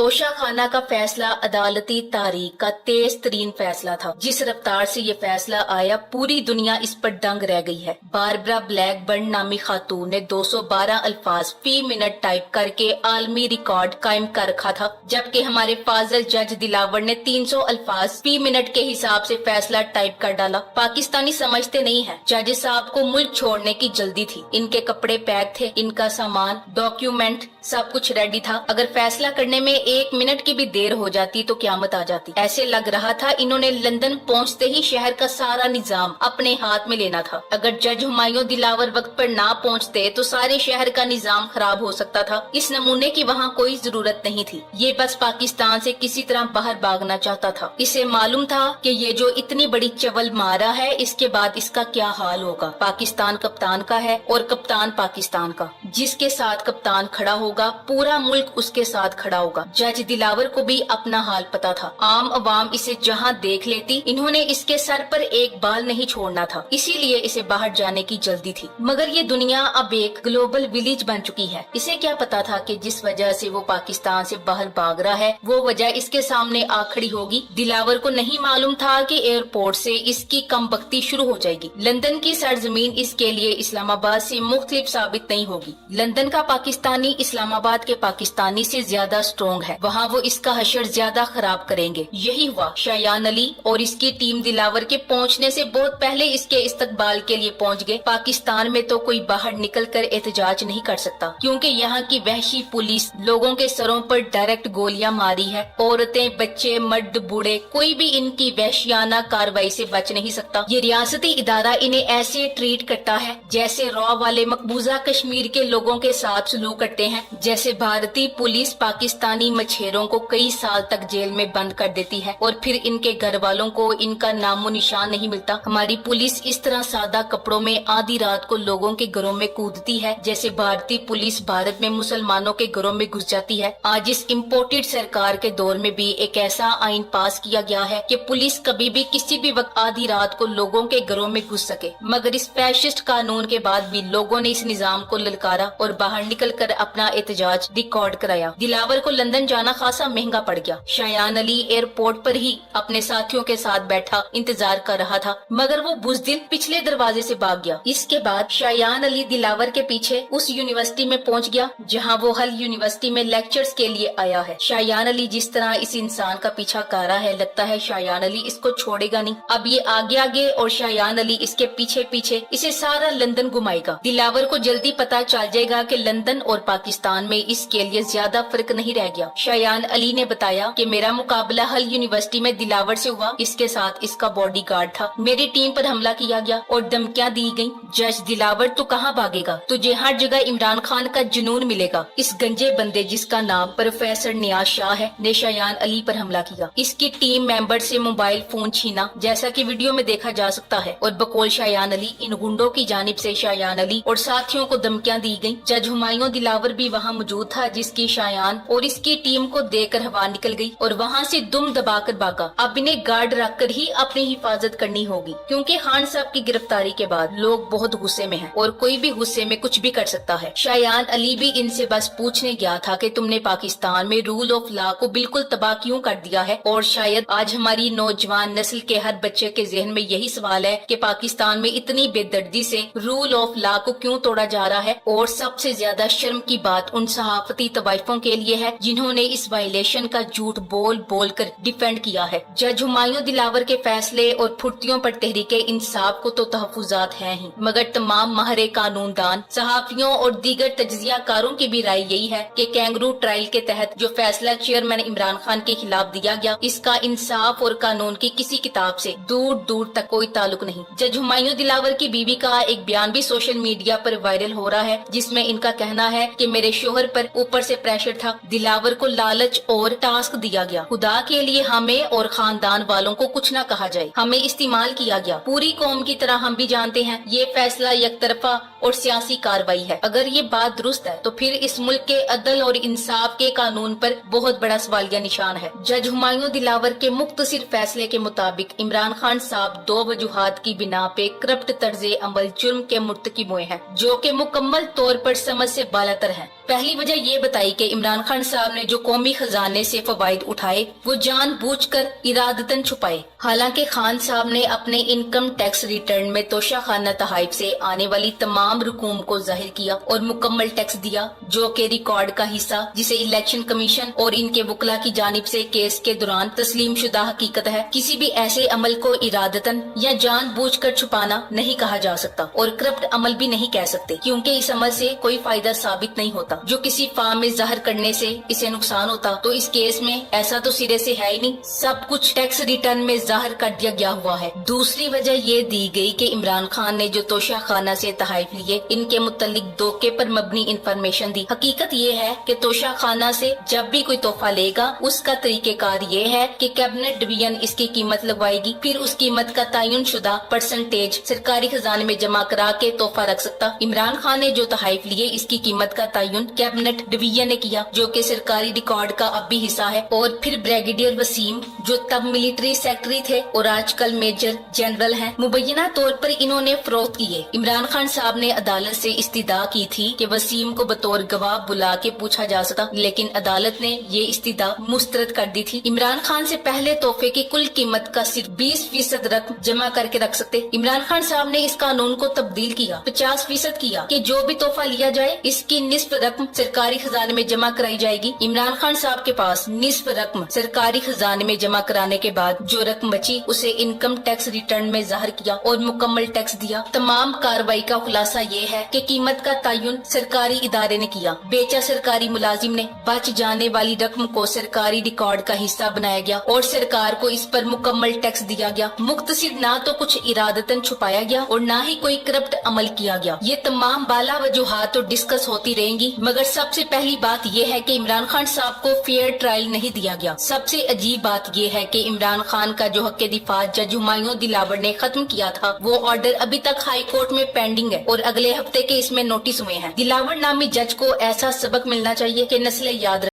तोशा खाना का फैसला अदालती तारीख का तेज तरीन फैसला था। जिस रफ्तार से ये फैसला आया, पूरी दुनिया इस पर दंग रह गई है। बारबरा ब्लैकबर्न नामी खातून ने 212 अल्फाज फी मिनट टाइप करके आलमी रिकॉर्ड कायम कर रखा था, जबकि हमारे फाजल जज दिलावर ने 300 अल्फाज फी मिनट के हिसाब से फैसला टाइप कर डाला। पाकिस्तानी समझते नहीं है, जज साहब को मुल्क छोड़ने की जल्दी थी। इनके कपड़े पैक थे, इनका सामान, डॉक्यूमेंट सब कुछ रेडी था। अगर फैसला करने में 1 मिनट की भी देर हो जाती तो क़यामत आ जाती। ऐसे लग रहा था इन्होंने लंदन पहुंचते ही शहर का सारा निजाम अपने हाथ में लेना था। अगर जज हुमायूं दिलावर वक्त पर ना पहुंचते तो सारे शहर का निजाम खराब हो सकता था। इस नमूने की वहाँ कोई जरूरत नहीं थी। ये बस पाकिस्तान से किसी तरह बाहर भागना चाहता था। इसे मालूम था कि ये जो इतनी बड़ी चवल मारा है, इसके बाद इसका क्या हाल होगा। पाकिस्तान कप्तान का है और कप्तान पाकिस्तान का। जिसके साथ कप्तान खड़ा होगा, पूरा मुल्क उसके साथ खड़ा होगा। जज दिलावर को भी अपना हाल पता था। आम अवाम इसे जहाँ देख लेती, इन्होंने इसके सर पर एक बाल नहीं छोड़ना था, इसीलिए इसे बाहर जाने की जल्दी थी। मगर ये दुनिया अब एक ग्लोबल विलेज बन चुकी है। इसे क्या पता था कि जिस वजह से वो पाकिस्तान से बाहर भाग रहा है, वो वजह इसके सामने आ खड़ी होगी। दिलावर को नहीं मालूम था कि एयरपोर्ट से इसकी कमबख्ती शुरू हो जाएगी। लंदन की सरजमीन इसके लिए इस्लामाबाद से मुख्तलिफ साबित नहीं होगी। लंदन का पाकिस्तानी इस्लामाबाद के पाकिस्तानी से ज्यादा स्ट्रॉन्ग है। वहाँ वो इसका हशर ज्यादा खराब करेंगे। यही हुआ। शायान अली और इसकी टीम दिलावर के पहुँचने से बहुत पहले इसके इस्तकबाल के लिए पहुँच गए। पाकिस्तान में तो कोई बाहर निकल कर एहतजाज नहीं कर सकता, क्योंकि यहाँ की वहशी पुलिस लोगों के सरों पर डायरेक्ट गोलियां मारी है। औरतें, बच्चे, मर्द, बूढ़े, कोई भी इनकी वहशियाना कार्रवाई से बच नहीं सकता। ये रियासती इदारा इन्हें ऐसे ट्रीट करता है जैसे रॉ वाले मकबूजा कश्मीर के लोगों के साथ सलूक करते हैं। जैसे भारतीय पुलिस पाकिस्तानी मछेरों को कई साल तक जेल में बंद कर देती है और फिर इनके घर वालों को इनका नामो निशान नहीं मिलता। हमारी पुलिस इस तरह सादा कपड़ों में आधी रात को लोगों के घरों में कूदती है जैसे भारतीय पुलिस भारत में मुसलमानों के घरों में घुस जाती है। आज इस इम्पोर्टेड सरकार के दौर में भी एक ऐसा आइन पास किया गया है कि पुलिस कभी भी किसी भी वक्त आधी रात को लोगों के घरों में घुस सके। मगर इस फैशिस्ट कानून के बाद भी लोगों ने इस निजाम को ललकारा और बाहर निकल कर अपना एहतजाज रिकॉर्ड कराया। दिलावर को लंदन जाना खासा महंगा पड़ गया। शायान अली एयरपोर्ट पर ही अपने साथियों के साथ बैठा इंतजार कर रहा था, मगर वो बुज़दिल पिछले दरवाजे से भाग गया। इसके बाद शायान अली दिलावर के पीछे उस यूनिवर्सिटी में पहुंच गया जहां वो हल यूनिवर्सिटी में लेक्चर्स के लिए आया है। शायान अली जिस तरह इस इंसान का पीछा कर रहा है, लगता है शायान अली इसको छोड़ेगा नहीं। अब ये आगे आगे और शायान अली इसके पीछे पीछे इसे सारा लंदन घुमाएगा। दिलावर को जल्दी पता चल जाएगा कि लंदन और पाकिस्तान में इसके लिए ज्यादा फर्क नहीं रह गया। शायान अली ने बताया कि मेरा मुकाबला हल यूनिवर्सिटी में दिलावर से हुआ, इसके साथ इसका बॉडीगार्ड था। मेरी टीम पर हमला किया गया और धमकियां दी गयी। जज दिलावर तू कहाँ भागेगा, तुझे हर जगह इमरान खान का जुनून मिलेगा। इस गंजे बंदे जिसका नाम प्रोफेसर नियाज शाह है ने शायान अली पर हमला किया। इसकी टीम मेंबर से मोबाइल फोन छीना, जैसा कि वीडियो में देखा जा सकता है, और बकौल शायान अली इन गुंडों की जानिब से शायान अली और साथियों को धमकियां दी गयी। जज हुमायूं दिलावर भी वहाँ मौजूद था, जिसकी शायान और इसकी टीम को देकर हवा निकल गई और वहाँ से दुम दबाकर भागा। अब इन्हें गार्ड रखकर ही अपनी हिफाजत करनी होगी, क्योंकि खान साहब की गिरफ्तारी के बाद लोग बहुत गुस्से में हैं और कोई भी गुस्से में कुछ भी कर सकता है। शायान अली भी इनसे बस पूछने गया था कि तुमने पाकिस्तान में रूल ऑफ लॉ को बिल्कुल तबाह क्यों कर दिया है। और शायद आज हमारी नौजवान नस्ल के हर बच्चे के जहन में यही सवाल है कि पाकिस्तान में इतनी बेदर्दी से रूल ऑफ लॉ को क्यों तोड़ा जा रहा है। और सबसे ज्यादा शर्म की बात उन सहाफती तवाइफों के लिए है जिन्होंने इस वायलेशन का झूठ बोल बोल कर डिफेंड किया है। जज हुमायूं दिलावर के फैसले और फुर्तियों पर तहरीके इंसाफ को तो तहफुजात है ही, मगर तमाम माहिर कानूनदान, सहाफियों और दीगर तज्जियाकारों की भी राय यही है कि कैंगरू ट्रायल के तहत जो फैसला चेयरमैन इमरान खान के खिलाफ दिया गया, इसका इंसाफ और कानून की किसी किताब से दूर दूर तक कोई ताल्लुक नहीं। जज हुमायूं दिलावर की बीवी का एक बयान भी सोशल मीडिया पर वायरल हो रहा है, जिसमें इनका कहना है कि मेरे शोहर पर ऊपर से प्रेशर था, दिलावर को लालच और टास्क दिया गया। खुदा के लिए हमें और खानदान वालों को कुछ न कहा जाए, हमें इस्तेमाल किया गया। पूरी कौम की तरह हम भी जानते हैं ये फैसला एक तरफा اور سیاسی کارروائی ہے۔ اگر یہ بات درست ہے تو پھر اس ملک کے عدل اور انصاف کے قانون پر بہت بڑا سوالیہ نشان ہے۔ جج ہمایوں دلاور کے مختصر فیصلے کے مطابق عمران خان صاحب 2 وجوہات کی بنا پہ کرپٹ طرز عمل جرم کے مرتکب ہوئے ہیں، جو کہ مکمل طور پر سمجھ سے بالاتر ہیں۔ پہلی وجہ یہ بتائی کہ عمران خان صاحب نے جو قومی خزانے سے فوائد اٹھائے وہ جان بوجھ کر ارادتاً چھپائے۔ حالانکہ خان صاحب نے اپنے انکم ٹیکس ریٹرن میں توشہ خانہ تحائف سے آنے والی تمام رقوم کو ظاہر کیا اور مکمل ٹیکس دیا، جو کہ ریکارڈ کا حصہ جسے الیکشن کمیشن اور ان کے وکلاء کی جانب سے کیس کے دوران تسلیم شدہ حقیقت ہے۔ کسی بھی ایسے عمل کو ارادتاً یا جان بوجھ کر چھپانا نہیں کہا جا سکتا اور کرپٹ عمل بھی نہیں کہہ سکتے، کیونکہ اس عمل سے کوئی فائدہ ثابت نہیں ہوتا۔ جو کسی فارم میں ظاہر کرنے سے اسے نقصان ہوتا تو اس کیس میں ایسا تو سرے سے ہے ہی نہیں، سب کچھ ٹیکس ریٹرن میں ظاہر کر دیا گیا ہوا ہے۔ دوسری وجہ یہ دی گئی کہ عمران خان نے جو توشہ خانہ سے تحائف لیے ان کے متعلق دھوکے پر مبنی انفارمیشن دی۔ حقیقت یہ ہے کہ توشہ خانہ سے جب بھی کوئی تحفہ لے گا اس کا طریقہ کار یہ ہے کہ کیبنٹ ڈویژن اس کی قیمت لگوائے گی، پھر اس قیمت کا تعین شدہ پرسنٹیج سرکاری خزانے میں جمع کرا کے تحفہ رکھ سکتا۔ عمران خان نے جو تحائف لیے اس کی قیمت کا تعین کیبنٹ ڈویژن نے کیا، جو کہ سرکاری ریکارڈ کا اب بھی حصہ ہے۔ اور پھر بریگیڈیئر وسیم، جو تب ملٹری سیکٹری تھے اور آج کل میجر جنرل ہیں، مبینہ طور پر انہوں نے فروخت کیے۔ عمران خان صاحب نے عدالت سے استدعا کی تھی کہ وسیم کو بطور گواہ بلا کے پوچھا جا سکتا، لیکن عدالت نے یہ استدعا مسترد کر دی تھی۔ عمران خان سے پہلے تحفے کی کل قیمت کا صرف 20% رقم جمع کر کے رکھ سکتے۔ عمران خان صاحب نے اس قانون کو تبدیل کیا، 50% کیا کہ جو بھی تحفہ لیا جائے اس کی نصف رقم سرکاری خزانے میں جمع کرائی جائے گی۔ عمران خان صاحب کے پاس نصف رقم سرکاری خزانے میں جمع کرانے کے بعد جو رقم بچی اسے انکم ٹیکس ریٹرن میں ظاہر کیا اور مکمل ٹیکس دیا۔ تمام کارروائی کا خلاصہ یہ ہے کہ قیمت کا تعین سرکاری ادارے نے کیا، بیچا سرکاری ملازم نے، بچ جانے والی رقم کو سرکاری ریکارڈ کا حصہ بنایا گیا اور سرکار کو اس پر مکمل ٹیکس دیا گیا۔ مختصر نہ تو کچھ ارادتاً چھپایا گیا اور نہ ہی کوئی کرپٹ عمل کیا گیا۔ یہ تمام بالا وجوہات تو ڈسکس ہوتی رہیں گی، مگر سب سے پہلی بات یہ ہے کہ عمران خان صاحب کو فیئر ٹرائل نہیں دیا گیا۔ سب سے عجیب بات یہ ہے کہ عمران خان کا جو حق دفاع جج ہمایوں دلاور نے ختم کیا تھا وہ آرڈر ابھی تک ہائی کورٹ میں پینڈنگ ہے اور اگلے ہفتے کے اس میں نوٹس ہوئے ہیں۔ دلاور نامی جج کو ایسا سبق ملنا چاہیے کہ نسلیں یاد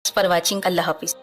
فار واچنگ۔ اللہ حافظ۔